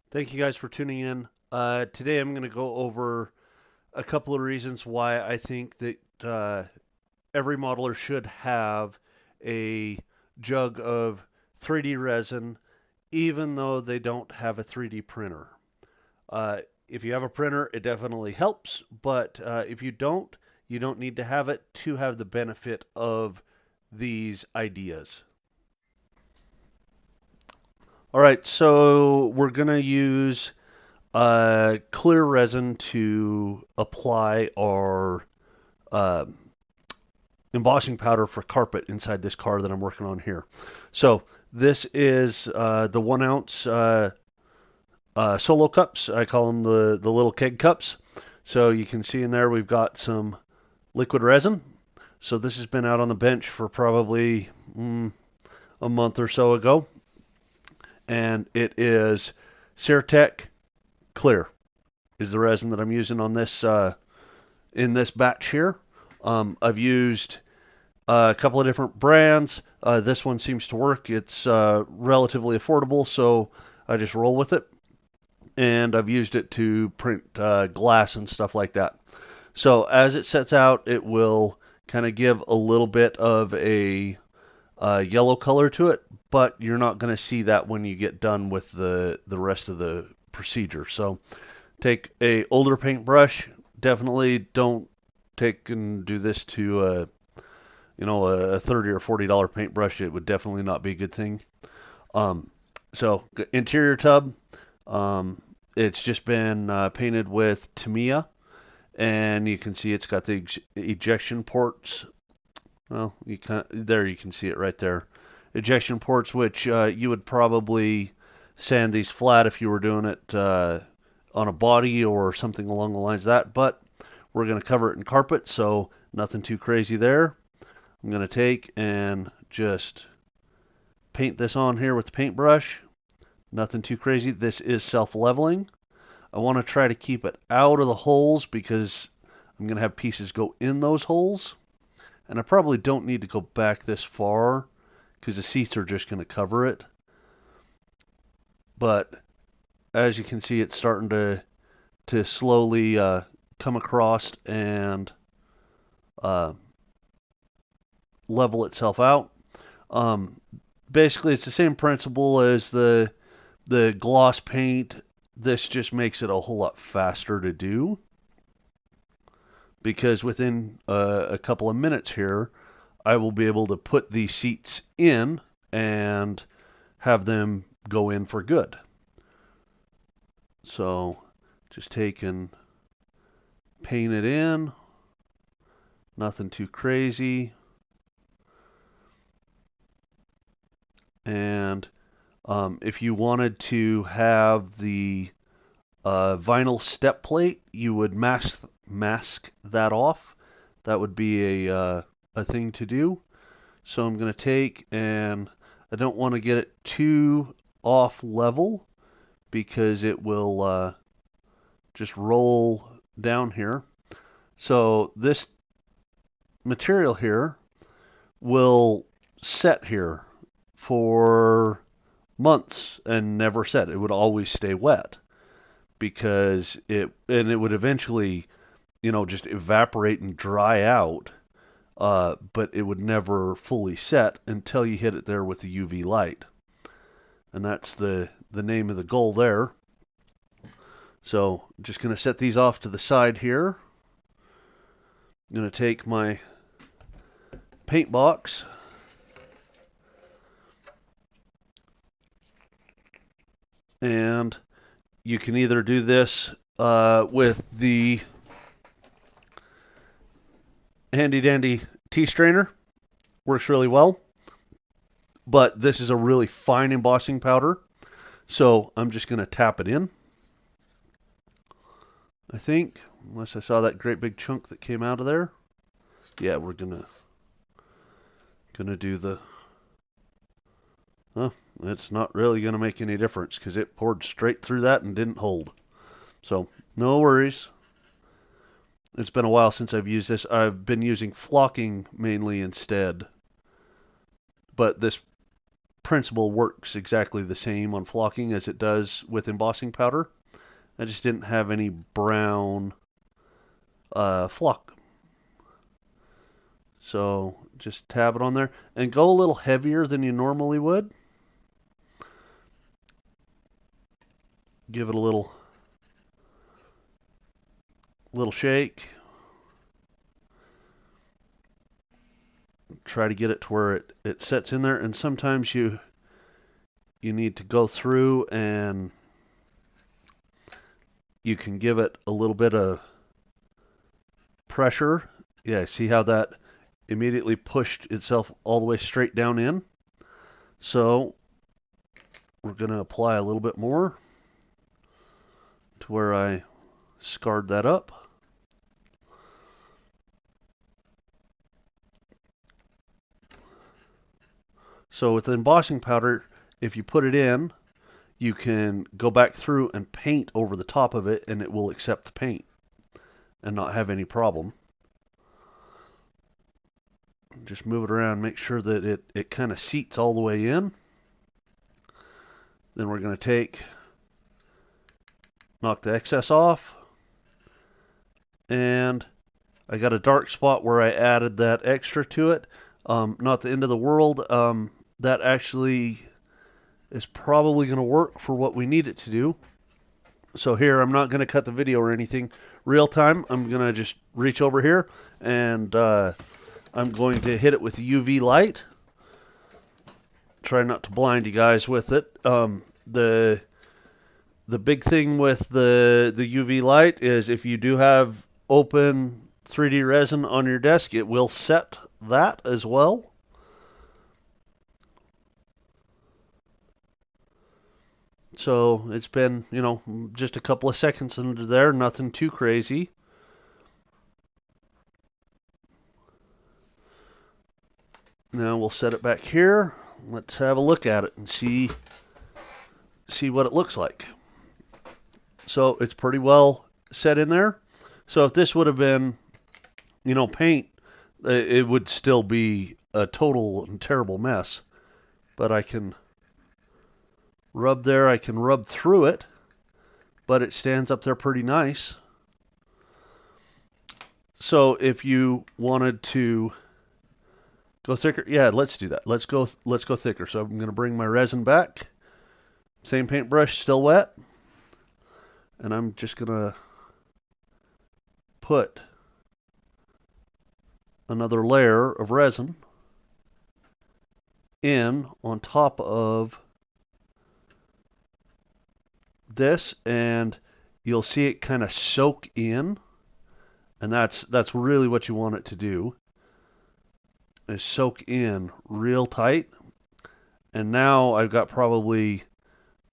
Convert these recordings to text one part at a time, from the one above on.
Thank you guys for tuning in. Today I'm going to go over a couple of reasons why I think that every modeler should have a jug of 3D resin, even though they don't have a 3D printer. If you have a printer, it definitely helps, but if you don't need to have it to have the benefit of these ideas. All right, so we're going to use clear resin to apply our uh, embossing powder for carpet inside this car that I'm working on here. So this is the 1 ounce solo cups. I call them the little keg cups. So you can see in there we've got some liquid resin. So this has been out on the bench for probably a month or so ago, and it is Ceratec Clear is the resin that I'm using on this in this batch here. I've used a couple of different brands. This one seems to work. It's relatively affordable, so I just roll with it. And I've used it to print glass and stuff like that. So as it sets out, it will kind of give a little bit of a yellow color to it, but you're not going to see that when you get done with the rest of the procedure. So take a older paintbrush. Definitely don't take and do this to a $30 or $40 paintbrush. It would definitely not be a good thing. So interior tub. It's just been painted with Tamiya, and you can see it's got the ejection ports. Well, you can see it right there. Ejection ports, which you would probably sand these flat if you were doing it on a body or something along the lines of that. But we're going to cover it in carpet, so nothing too crazy there. I'm going to take and just paint this on here with the paintbrush. Nothing too crazy. This is self-leveling. I want to try to keep it out of the holes because I'm going to have pieces go in those holes. And I probably don't need to go back this far because the seats are just going to cover it. But as you can see, it's starting to slowly come across and uh, level itself out. Um, Basically, it's the same principle as the gloss paint. This just makes it a whole lot faster to do because within a couple of minutes here, I will be able to put these seats in and have them go in for good. So just take and paint it in. Nothing too crazy. And if you wanted to have the vinyl step plate, you would mask that off. That would be a thing to do. So I'm going to take and I don't want to get it too off level because it will just roll down here. So this material here will set here for months and never set. It would always stay wet because it would eventually, just evaporate and dry out. But it would never fully set until you hit it there with the UV light. And that's the name of the goal there. So I'm just going to set these off to the side here. I'm going to take my paint box and you can either do this with the handy dandy tea strainer, works really well, but this is a really fine embossing powder, so I'm just going to tap it in. I think, unless I saw that great big chunk that came out of there. Yeah, we're gonna do the. Huh, it's not really gonna make any difference because it poured straight through that and didn't hold. So no worries. It's been a while since I've used this. I've been using flocking mainly instead, but this principle works exactly the same on flocking as it does with embossing powder. I just didn't have any brown flock. So just tab it on there and go a little heavier than you normally would. Give it a little shake. Try to get it to where it sets in there, and sometimes you need to go through and you can give it a little bit of pressure. Yeah, see how that immediately pushed itself all the way straight down in? So we're going to apply a little bit more to where I scarred that up. So with the embossing powder, if you put it in, you can go back through and paint over the top of it, and it will accept the paint and not have any problem. Just move it around, make sure that it kind of seats all the way in. Then we're going to knock the excess off. And I got a dark spot where I added that extra to it. Not the end of the world. That actually is probably going to work for what we need it to do. So here, I'm not going to cut the video or anything real time. I'm going to just reach over here and I'm going to hit it with UV light. Try not to blind you guys with it. The big thing with the UV light is if you do have open 3D resin on your desk, it will set that as well. So it's been, just a couple of seconds under there, nothing too crazy. Now we'll set it back here. Let's have a look at it and see what it looks like. So it's pretty well set in there. So if this would have been, paint, it would still be a total and terrible mess. But I can rub there, I can rub through it, but it stands up there pretty nice. So if you wanted to go thicker, yeah, let's do that. Let's go thicker. So I'm going to bring my resin back. Same paintbrush, still wet. And I'm just going to put another layer of resin in on top of this, and you'll see it kind of soak in, and that's really what you want it to do, is soak in real tight. And now I've got probably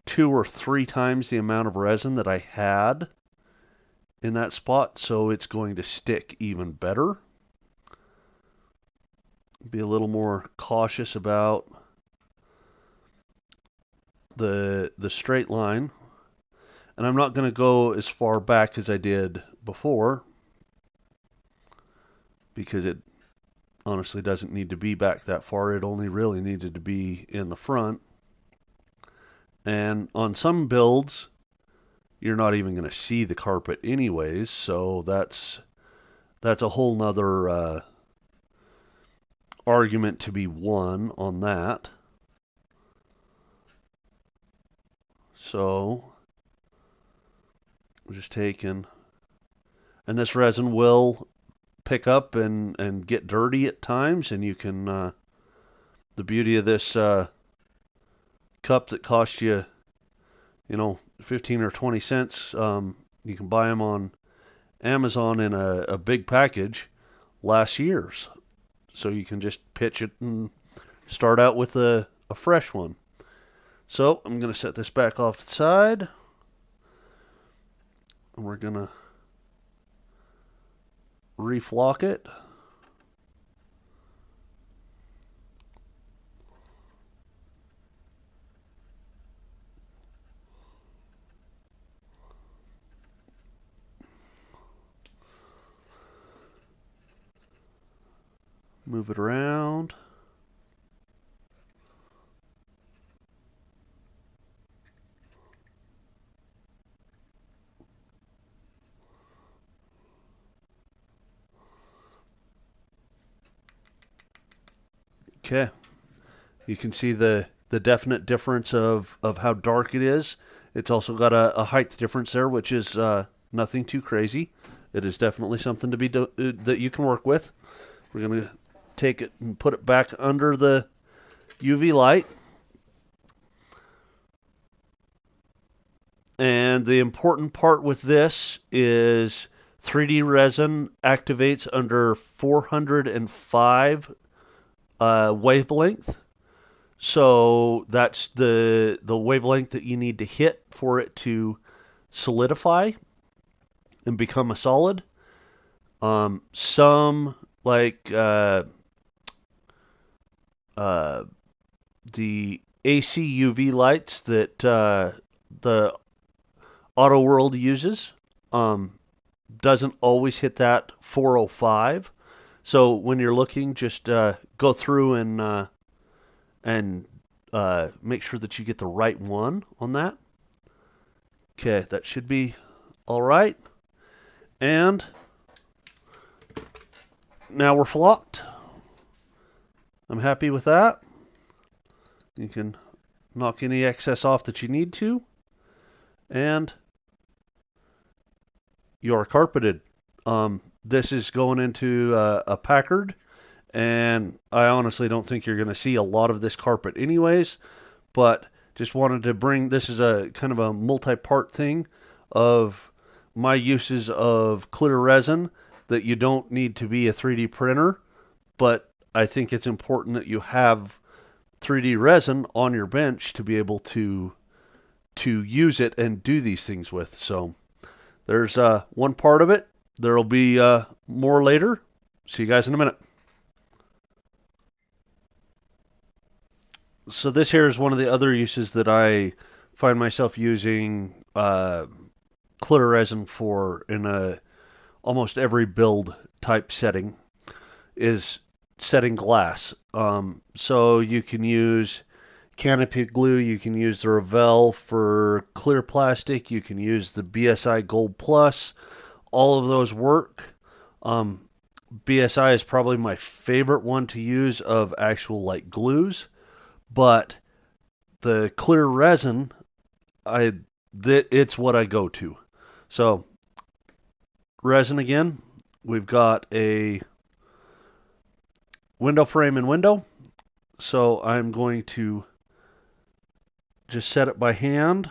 2 or 3 times the amount of resin that I had in that spot, so it's going to stick even better. Be a little more cautious about the straight line. And I'm not going to go as far back as I did before, because it honestly doesn't need to be back that far. It only really needed to be in the front. And on some builds, you're not even going to see the carpet anyways, so that's a whole nother argument to be won on that. So we're just taking, and this resin will pick up and get dirty at times, and you can, the beauty of this cup that cost you, 15 or 20 cents, you can buy them on Amazon in a big package, lasts years. So you can just pitch it and start out with a fresh one. So I'm going to set this back off the side, and we're going to reflock it. Move it around. Okay, you can see the definite difference of how dark it is. It's also got a height difference there, which is nothing too crazy. It is definitely something to be that you can work with. We're going to take it and put it back under the UV light. And the important part with this is 3D resin activates under 405 wavelength. So that's the wavelength that you need to hit for it to solidify and become a solid. Some like the AC UV lights that the Auto World uses doesn't always hit that 405. So when you're looking, just go through and make sure that you get the right one on that. Okay, that should be all right. And now we're flocked. I'm happy with that. You can knock any excess off that you need to. And you are carpeted. This is going into a Packard, and I honestly don't think you're going to see a lot of this carpet anyways, but just wanted to bring, this is a kind of a multi-part thing of my uses of clear resin that you don't need to be a 3D printer, but I think it's important that you have 3D resin on your bench to be able to use it and do these things with. So there's one part of it. There'll be more later. See you guys in a minute. So this here is one of the other uses that I find myself using clear resin for in almost every build type setting is setting glass. So you can use canopy glue, you can use the Revell for clear plastic, you can use the BSI Gold Plus. All of those work. BSI is probably my favorite one to use of actual like glues, but the clear resin, it's what I go to. So resin again, we've got a window frame and window. So I'm going to just set it by hand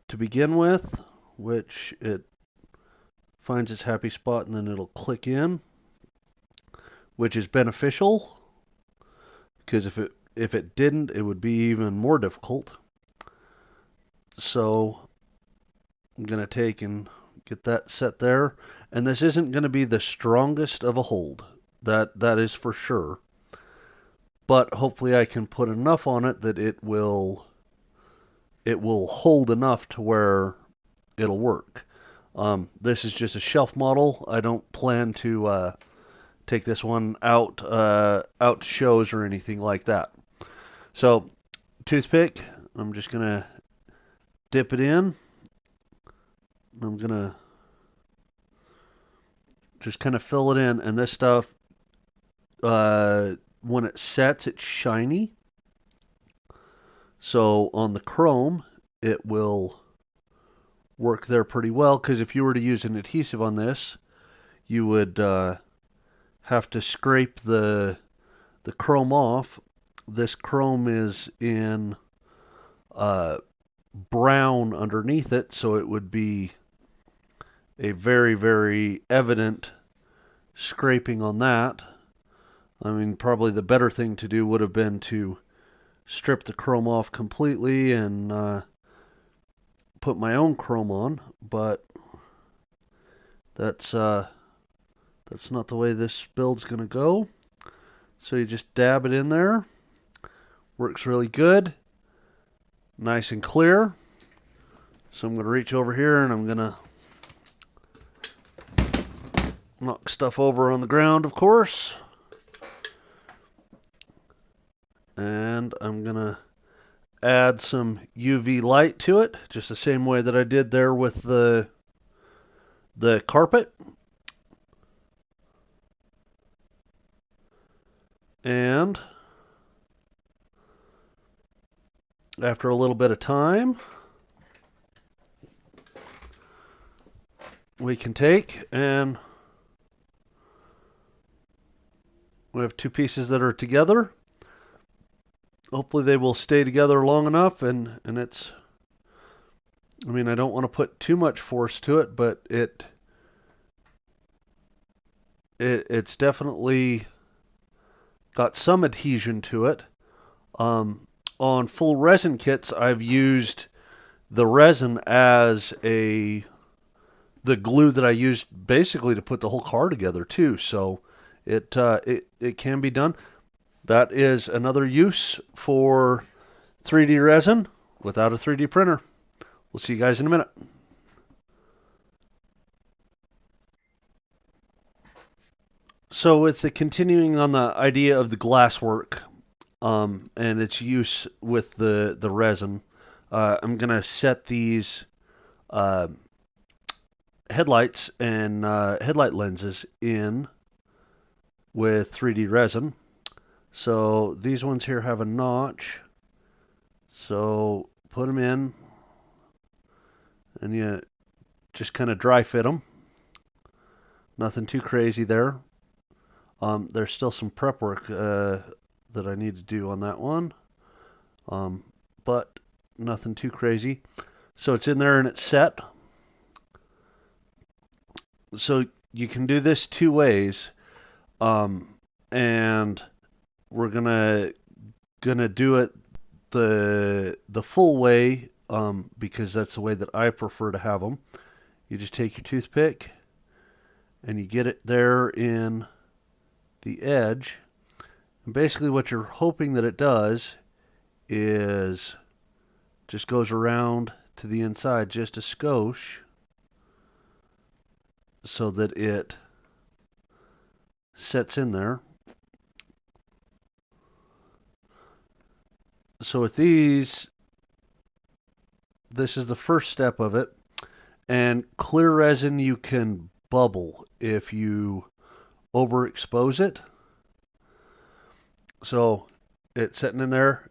to begin with, which it finds its happy spot and then it'll click in, which is beneficial because if it didn't, it would be even more difficult. So I'm going to take and get that set there, and this isn't going to be the strongest of a hold, that is for sure, but hopefully I can put enough on it that it will hold enough to where it'll work. This is just a shelf model. I don't plan to take this one out to shows or anything like that. So toothpick, I'm just gonna dip it in. I'm gonna just kind of fill it in, and this stuff, when it sets, it's shiny. So on the chrome, it will work there pretty well, because if you were to use an adhesive on this, you would have to scrape the chrome off. This chrome is in brown underneath it, so it would be a very, very evident scraping on that. I mean, probably the better thing to do would have been to strip the chrome off completely and put my own chrome on, but that's not the way this build's going to go. So you just dab it in there. Works really good. Nice and clear. So I'm going to reach over here and I'm going to knock stuff over on the ground, of course. And I'm going to add some UV light to it, just the same way that I did there with the carpet. And after a little bit of time, we can take and we have two pieces that are together. Hopefully they will stay together long enough, and it's, I mean, I don't want to put too much force to it, but it's definitely got some adhesion to it. On full resin kits, I've used the resin as the glue that I used basically to put the whole car together too. So it can be done. That is another use for 3D resin without a 3D printer. We'll see you guys in a minute. So with the continuing on the idea of the glass work and its use with the resin, I'm gonna set these headlights and headlight lenses in with 3D resin. So these ones here have a notch. So put them in and you just kind of dry fit them. Nothing too crazy there. There's still some prep work that I need to do on that one. But nothing too crazy. So it's in there and it's set. So you can do this two ways. And we're gonna do it the full way because that's the way that I prefer to have them. You just take your toothpick and you get it there in the edge, and basically what you're hoping that it does is just goes around to the inside just a skosh so that it sets in there. So with these, this is the first step of it. And clear resin you can bubble if you overexpose it. So it's sitting in there,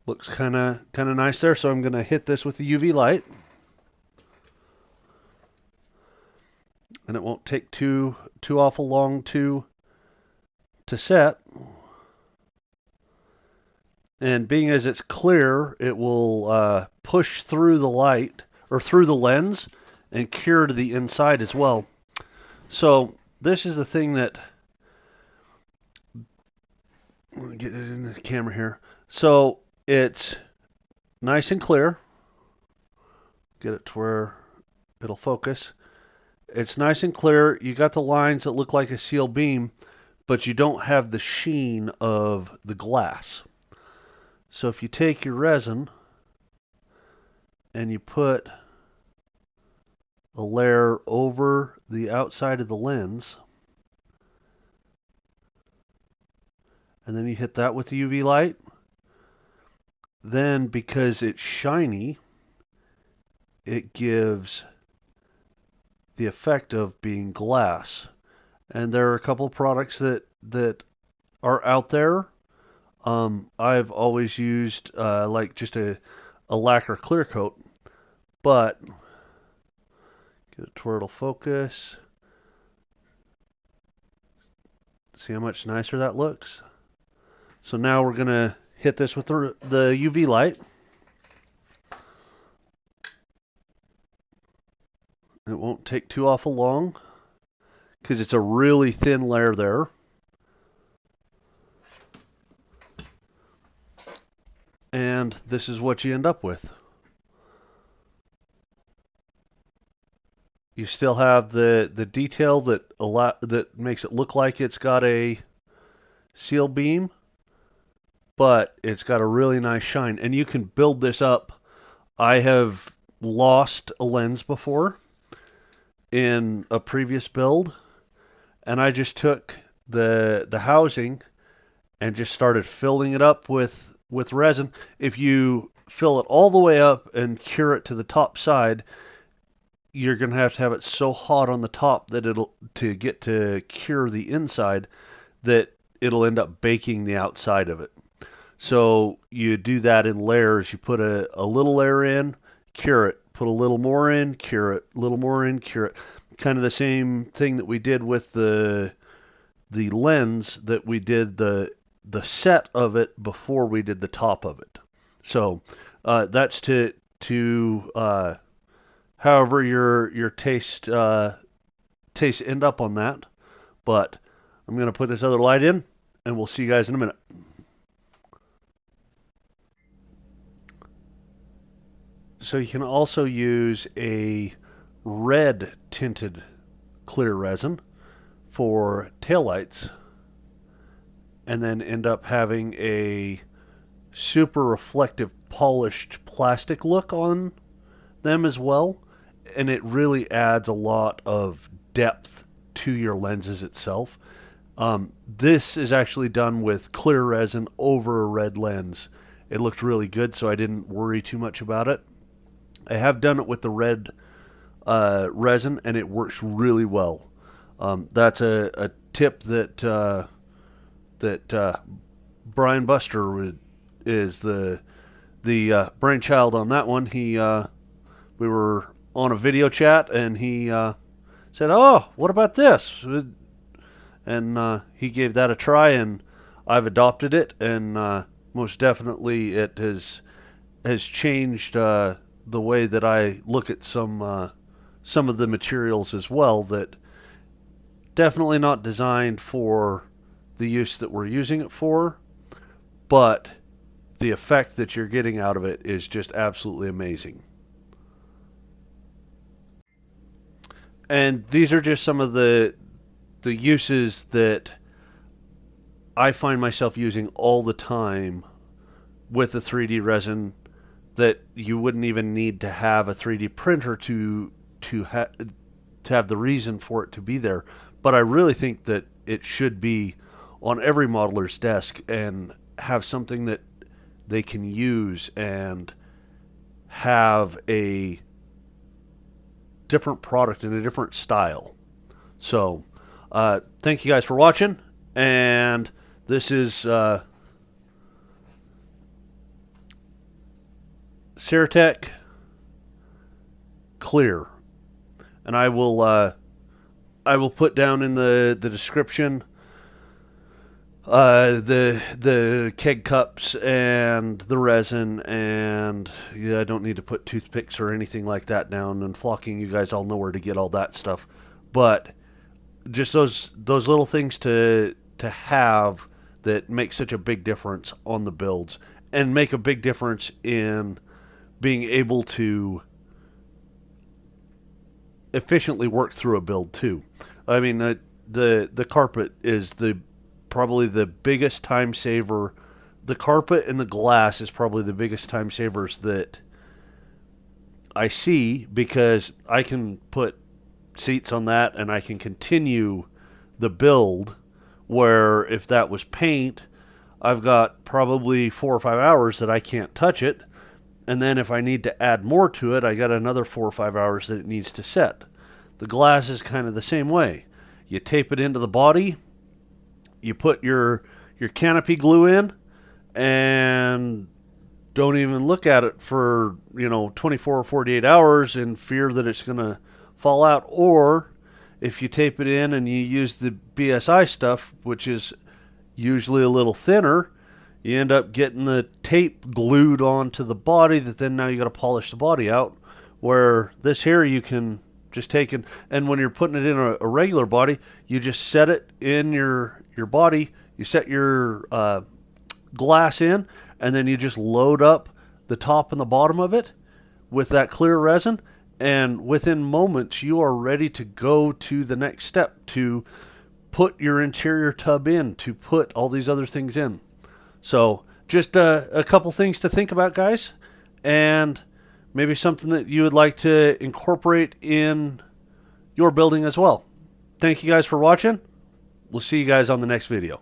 looks kind of nice there. So I'm going to hit this with the UV light, and it won't take too awful long to set. And being as it's clear, it will push through the light or through the lens and cure to the inside as well. So this is the thing that, let me get it in the camera here. So it's nice and clear. Get it to where it'll focus. It's nice and clear. You got the lines that look like a steel beam, but you don't have the sheen of the glass. So if you take your resin and you put a layer over the outside of the lens, and then you hit that with the UV light, then because it's shiny, it gives the effect of being glass. And there are a couple of products that are out there. I've always used like just a lacquer clear coat, but get it to where it'll focus. See how much nicer that looks? So now we're gonna hit this with the UV light. It won't take too awful long because it's a really thin layer there. And this is what you end up with. You still have the detail that makes it look like it's got a seal beam, but it's got a really nice shine. And you can build this up. I have lost a lens before in a previous build, and I just took the housing and just started filling it up with resin. If you fill it all the way up and cure it to the top side, you're going to have it so hot on the top that to get to cure the inside that it'll end up baking the outside of it. So you do that in layers. You put a little layer in, cure it. Put a little more in, cure it. A little more in, cure it. Kind of the same thing that we did with the lens, that we did the set of it before we did the top of it. So that's to however your taste tastes end up on that. But I'm gonna put this other light in, and we'll see you guys in a minute. So you can also use a red tinted clear resin for taillights, and then end up having a super reflective polished plastic look on them as well. And it really adds a lot of depth to your lenses itself. This is actually done with clear resin over a red lens. It looked really good, so I didn't worry too much about it. I have done it with the red resin, and it works really well. That's a tip that Brian Buster is the brainchild on that one. We were on a video chat, and he said, "Oh, what about this?" And he gave that a try, and I've adopted it, and most definitely it has changed the way that I look at some of the materials as well. That definitely not designed for the use that we're using it for, but the effect that you're getting out of it is just absolutely amazing. And these are just some of the uses that I find myself using all the time with a 3D resin, that you wouldn't even need to have a 3D printer to have the reason for it to be there. But I really think that it should be on every modeler's desk and have something that they can use and have a different product in a different style. So thank you guys for watching, and this is Ceratec Clear, and I will put down in the description the keg cups and the resin, and yeah, I don't need to put toothpicks or anything like that down, and flocking, you guys all know where to get all that stuff. But just those little things to have that make such a big difference on the builds, and make a big difference in being able to efficiently work through a build too. I mean, the carpet is probably the biggest time saver. The carpet and the glass is probably the biggest time savers that I see, because I can put seats on that and I can continue the build, where if that was paint, I've got probably 4 or 5 hours that I can't touch it, and then if I need to add more to it, I got another 4 or 5 hours that it needs to set. The glass is kind of the same way. You tape it into the body, you put your canopy glue in, and don't even look at it for 24 or 48 hours in fear that it's going to fall out. Or if you tape it in and you use the BSI stuff, which is usually a little thinner, you end up getting the tape glued onto the body, that then now you got to polish the body out. Where this here, you can just take it, and when you're putting it in a regular body, you just set it in your body, you set your glass in, and then you just load up the top and the bottom of it with that clear resin, and within moments you are ready to go to the next step, to put your interior tub in, to put all these other things in. So just a couple things to think about, guys, and maybe something that you would like to incorporate in your building as well. Thank you guys for watching. We'll see you guys on the next video.